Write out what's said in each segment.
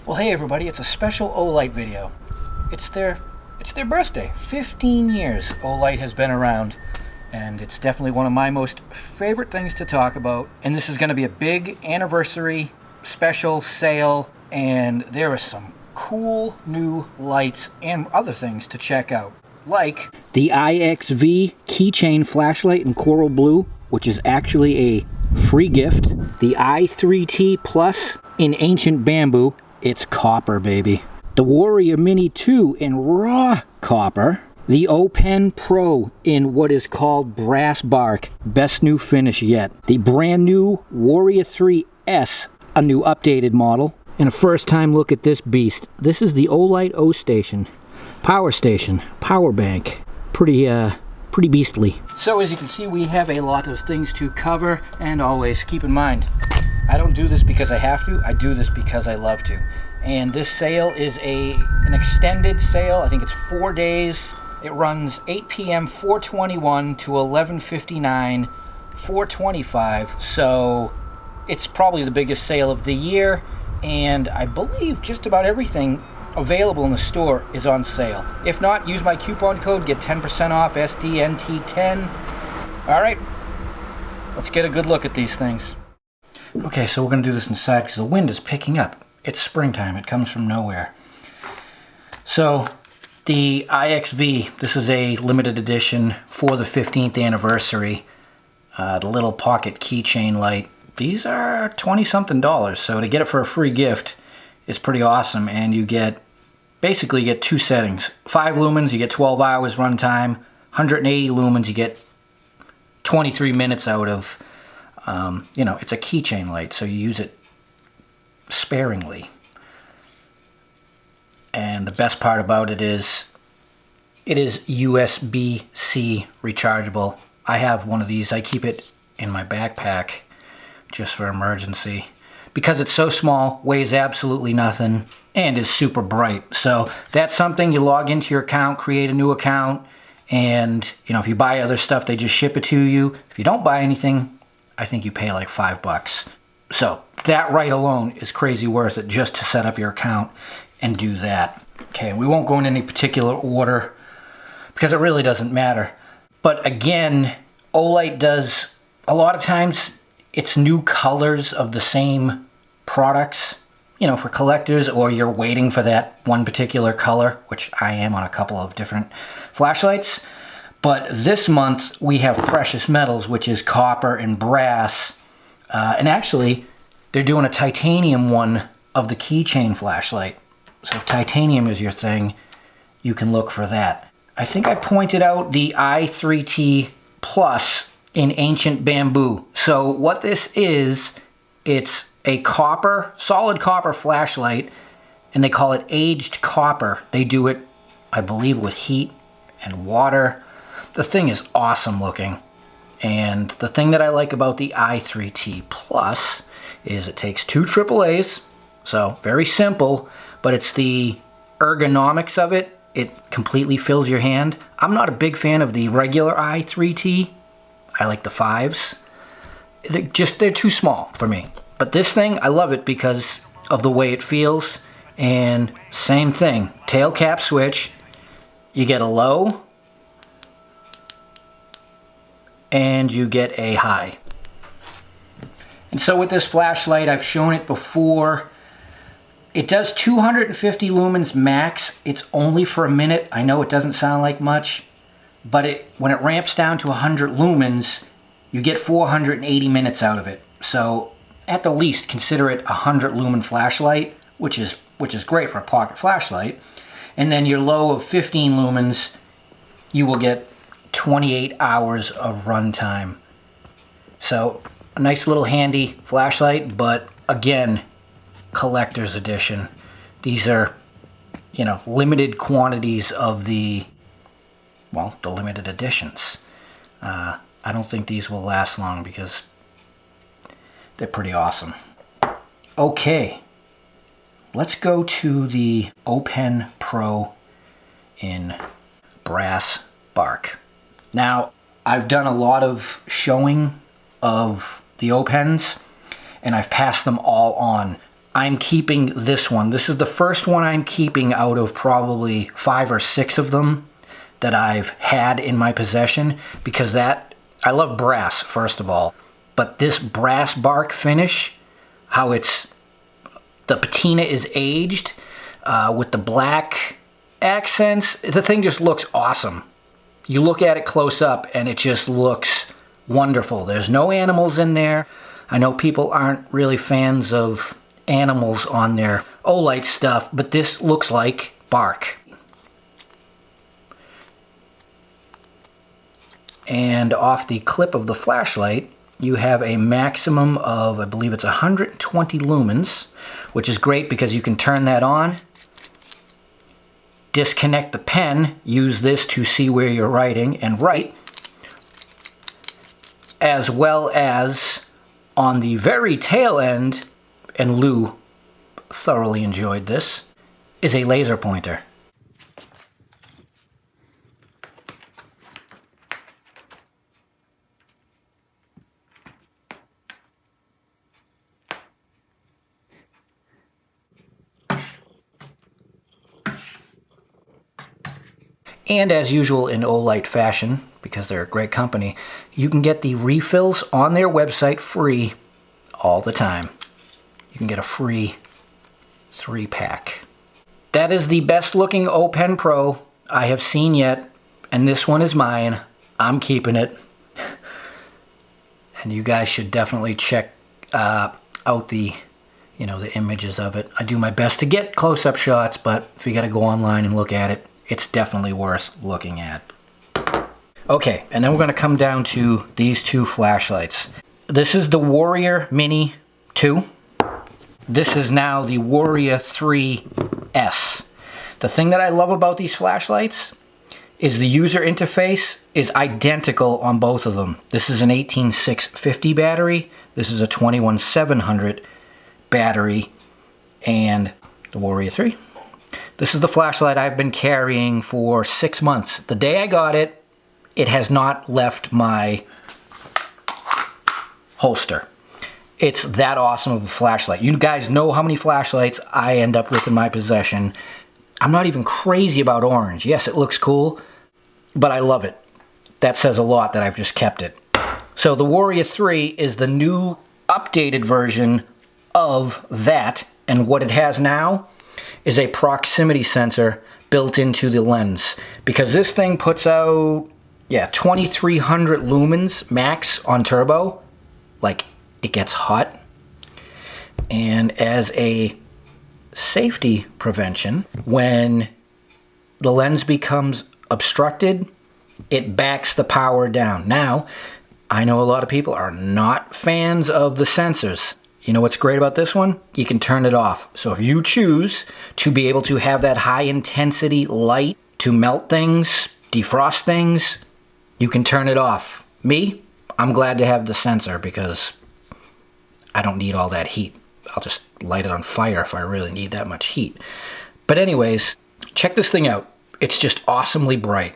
Well, hey everybody, it's a special Olight video. It's their birthday. 15 years Olight has been around, and it's definitely one of my most favorite things to talk about. And this is going to be a big anniversary special sale, and there are some cool new lights and other things to check out. Like the IXV keychain flashlight in coral blue, which is actually a free gift. The I3T Plus in ancient bamboo. It's copper, baby. The Warrior Mini 2 in raw copper. The Open Pro in what is called brass bark. Best new finish yet. The brand new Warrior 3S, a new updated model. And a first time look at this beast. This is the Olight Ostation Powerstation power bank. Pretty beastly. So as you can see, we have a lot of things to cover, and always keep in mind, I don't do this because I have to, I do this because I love to. And this sale is an extended sale. I think it's 4 days. It runs 8 p.m. 4/21 to 11:59 4/25. So it's probably the biggest sale of the year, and I believe just about everything available in the store is on sale. If not, use my coupon code, get 10% off, SDNT10. Alright, let's get a good look at these things. Okay, so we're going to do this inside because the wind is picking up. It's springtime, it comes from nowhere. So, the IXV, this is a limited edition for the 15th anniversary. The little pocket keychain light. These are $20-something, so to get it for a free gift is pretty awesome. And you basically get two settings. 5 lumens, you get 12 hours runtime. 180 lumens, you get 23 minutes out of, it's a keychain light, so you use it sparingly. And the best part about it is USB-C rechargeable. I have one of these. I keep it in my backpack just for emergency. Because it's so small, weighs absolutely nothing, and is super bright. So that's something, you log into your account, create a new account, and if you buy other stuff, they just ship it to you. If you don't buy anything, I think you pay like $5. So that right alone is crazy worth it just to set up your account and do that. Okay, we won't go in any particular order because it really doesn't matter. But again, Olight does, a lot of times, it's new colors of the same products, for collectors, or you're waiting for that one particular color, which I am on a couple of different flashlights. But this month we have precious metals, which is copper and brass. And actually, they're doing a titanium one of the keychain flashlight. So if titanium is your thing, you can look for that. I think I pointed out the I3T Plus in ancient bamboo. So what this is, it's a solid copper flashlight, and they call it aged copper. They do it, I believe, with heat and water. The thing is awesome looking. And the thing that I like about the I3T Plus is it takes 2 AAAs, so very simple, but it's the ergonomics of it. It completely fills your hand. I'm not a big fan of the regular I3T. I like the 5s. They're too small for me. But this thing, I love it because of the way it feels. And same thing, tail cap switch. You get a low, and you get a high. And so with this flashlight, I've shown it before. It does 250 lumens max. It's only for a minute. I know it doesn't sound like much, but when it ramps down to 100 lumens, you get 480 minutes out of it. So at the least, consider it a 100 lumen flashlight, which is great for a pocket flashlight. And then your low of 15 lumens, you will get 28 hours of runtime. So a nice little handy flashlight, but again, collector's edition. These are, limited quantities of the limited editions. I don't think these will last long because they're pretty awesome. Okay, let's go to the Open Pro in brass bark. Now, I've done a lot of showing of the Opens, and I've passed them all on. I'm keeping this one. This is the first one I'm keeping out of probably 5 or 6 of them that I've had in my possession, because I love brass, first of all, but this brass bark finish, how the patina is aged with the black accents, the thing just looks awesome. You look at it close up and it just looks wonderful. There's no animals in there. I know people aren't really fans of animals on their Olight stuff, but this looks like bark. And off the clip of the flashlight, you have a maximum of, I believe it's 120 lumens, which is great because you can turn that on, disconnect the pen, use this to see where you're writing and write, as well as on the very tail end, and Lou thoroughly enjoyed this, is a laser pointer. And as usual in Olight fashion, because they're a great company, you can get the refills on their website free all the time. You can get a free 3-pack. That is the best looking O Pen Pro I have seen yet, and this one is mine. I'm keeping it. And you guys should definitely check out the images of it. I do my best to get close-up shots, but if you gotta go online and look at it, it's definitely worth looking at. Okay, and then we're gonna come down to these 2 flashlights. This is the Warrior Mini 2. This is now the Warrior 3S. The thing that I love about these flashlights is the user interface is identical on both of them. This is an 18650 battery. This is a 21700 battery, and the Warrior 3. This is the flashlight I've been carrying for 6 months. The day I got it, it has not left my holster. It's that awesome of a flashlight. You guys know how many flashlights I end up with in my possession. I'm not even crazy about orange. Yes, it looks cool, but I love it. That says a lot that I've just kept it. So the Warrior 3 is the new updated version of that, and what it has now is a proximity sensor built into the lens, because this thing puts out 2300 lumens max on turbo. Like, it gets hot, and as a safety prevention, when the lens becomes obstructed, it backs the power down. Now, I know a lot of people are not fans of the sensors. You know what's great about this one? You can turn it off. So if you choose to be able to have that high intensity light to melt things, defrost things, you can turn it off. Me, I'm glad to have the sensor because I don't need all that heat. I'll just light it on fire if I really need that much heat. But anyways, check this thing out. It's just awesomely bright.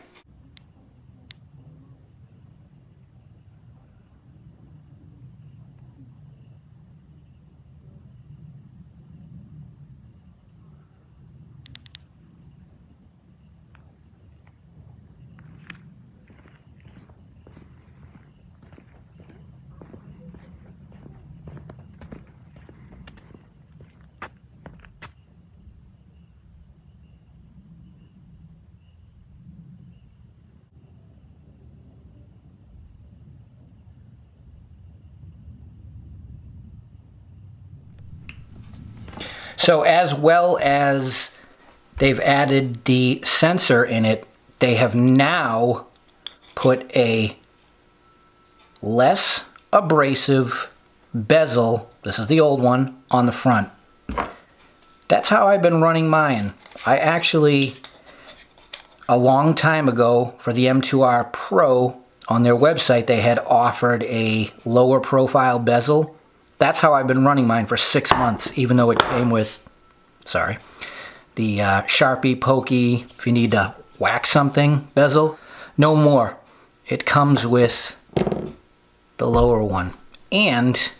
So as well as they've added the sensor in it, they have now put a less abrasive bezel, this is the old one, on the front. That's how I've been running mine. I actually, a long time ago, for the M2R Pro, on their website they had offered a lower profile bezel. That's how I've been running mine for 6 months, even though it came with, the Sharpie, pokey, if you need to whack something, bezel. No more. It comes with the lower one. And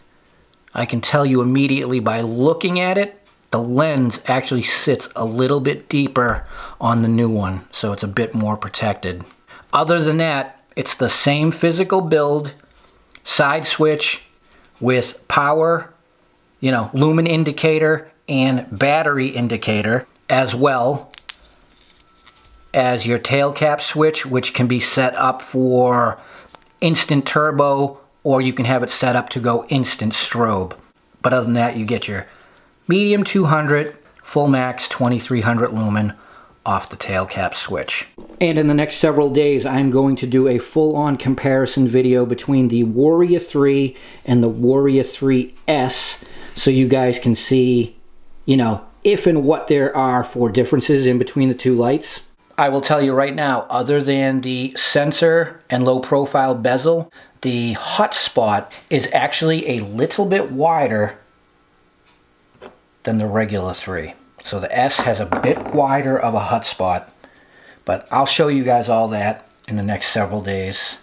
I can tell you immediately by looking at it, the lens actually sits a little bit deeper on the new one, so it's a bit more protected. Other than that, it's the same physical build, side switch with power, lumen indicator and battery indicator, as well as your tail cap switch, which can be set up for instant turbo, or you can have it set up to go instant strobe. But other than that, you get your medium 200, full max 2300 lumen off the tail cap switch. And in the next several days, I'm going to do a full-on comparison video between the Warrior 3 and the Warrior 3S, so you guys can see, if and what there are for differences in between the two lights. I will tell you right now, other than the sensor and low profile bezel, the hotspot is actually a little bit wider than the regular 3. So the S has a bit wider of a hotspot, but I'll show you guys all that in the next several days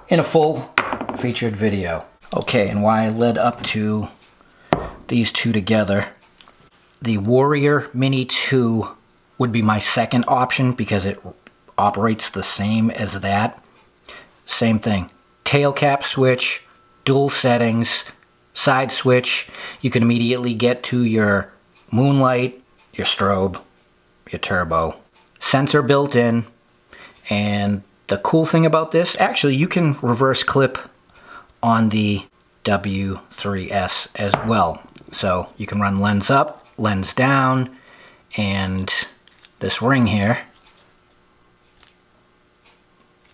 in a full featured video. Okay, and why I led up to these two together, the Warrior Mini 2 would be my second option because it operates the same as that. Same thing. Tail cap switch, dual settings, side switch. You can immediately get to your moonlight, your strobe, your turbo. Sensor built in. And the cool thing about this, actually you can reverse clip on the W3S as well. So you can run lens up, lens down, and this ring here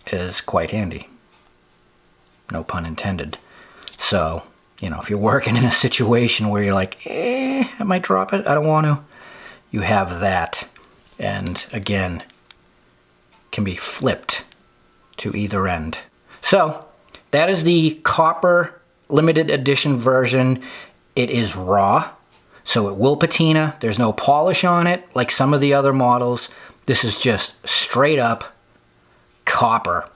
is quite handy. No pun intended. So, if you're working in a situation where you're like, I might drop it, I don't want to, you have that. And again, can be flipped to either end. So, that is the copper limited edition version. It is raw, so it will patina. There's no polish on it like some of the other models. This is just straight up copper.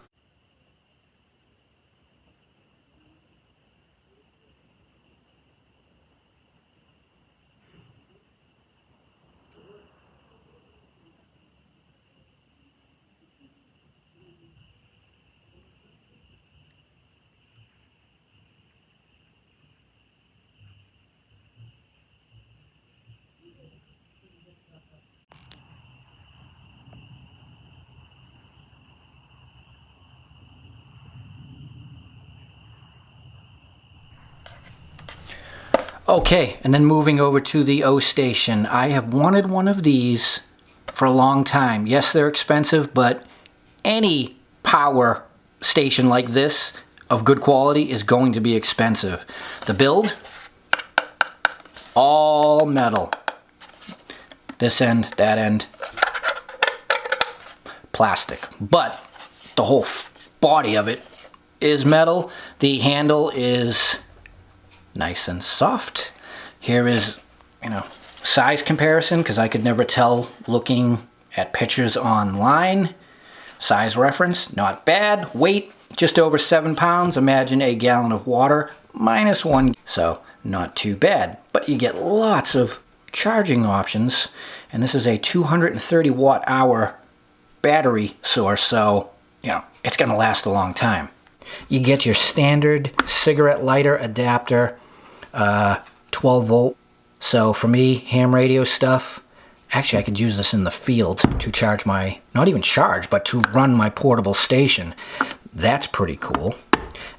Okay, and then moving over to the Ostation. I have wanted one of these for a long time. Yes, they're expensive, but any power station like this of good quality is going to be expensive. The build, all metal. This end, that end, plastic. But the whole body of it is metal. The handle is nice and soft. Here is, size comparison, because I could never tell looking at pictures online. Size reference, not bad. Weight, just over 7 pounds. Imagine a gallon of water minus 1. So, not too bad. But you get lots of charging options. And this is a 230 watt hour battery source. So, it's going to last a long time. You get your standard cigarette lighter adapter, 12 volt. So for me, ham radio stuff, actually I could use this in the field to charge my, not even charge, but to run my portable station. That's pretty cool.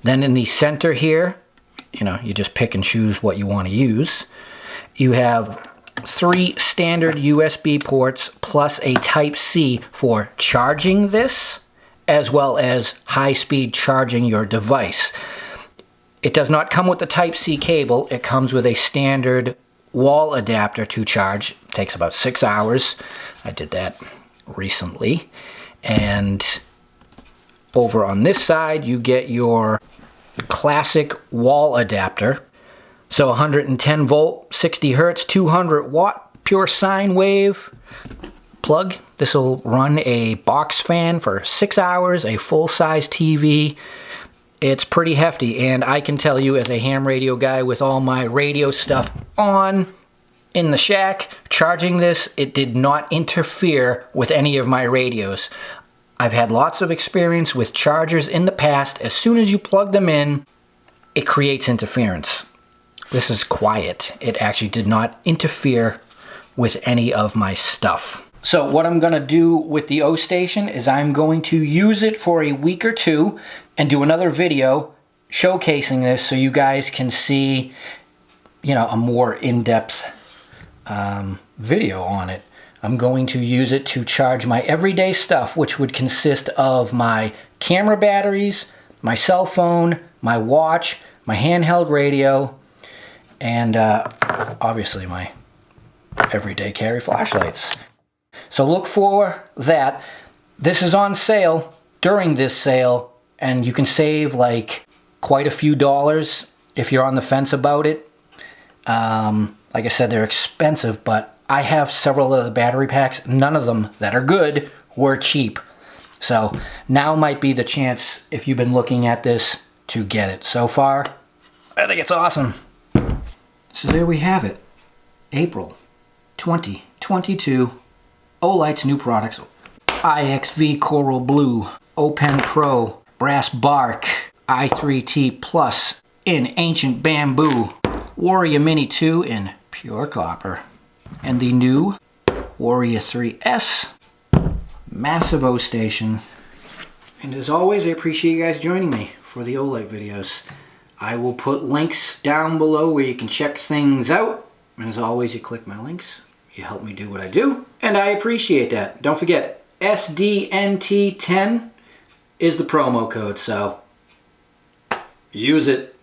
Then in the center here, you just pick and choose what you want to use. You have 3 standard USB ports plus a Type-C for charging this, as well as high-speed charging your device. It does not come with the Type-C cable. It comes with a standard wall adapter to charge. It takes about 6 hours. I did that recently. And over on this side, you get your classic wall adapter. So 110 volt, 60 hertz, 200 watt, pure sine wave plug. This will run a box fan for 6 hours, a full-size TV, It's pretty hefty, and I can tell you as a ham radio guy with all my radio stuff on in the shack, charging this, it did not interfere with any of my radios. I've had lots of experience with chargers in the past. As soon as you plug them in, it creates interference. This is quiet. It actually did not interfere with any of my stuff. So what I'm going to do with the Ostation is I'm going to use it for a week or two and do another video showcasing this so you guys can see, you know, a more in-depth video on it. I'm going to use it to charge my everyday stuff, which would consist of my camera batteries, my cell phone, my watch, my handheld radio, and obviously my everyday carry flashlights. So look for that. This is on sale during this sale, and you can save like quite a few dollars if you're on the fence about it. Like I said, they're expensive, but I have several of the battery packs. None of them that are good were cheap. So now might be the chance, if you've been looking at this, to get it. So far, I think it's awesome. So there we have it. April 2022. Olight's new products. IXV Coral Blue, Open Pro, Brass Bark, I3T Plus in Ancient Bamboo, Warrior Mini 2 in Pure Copper, and the new Warrior 3S Massive Ostation. And as always, I appreciate you guys joining me for the Olight videos. I will put links down below where you can check things out. And as always, you click my links. You help me do what I do, and I appreciate that. Don't forget, SDNT10 is the promo code, so use it.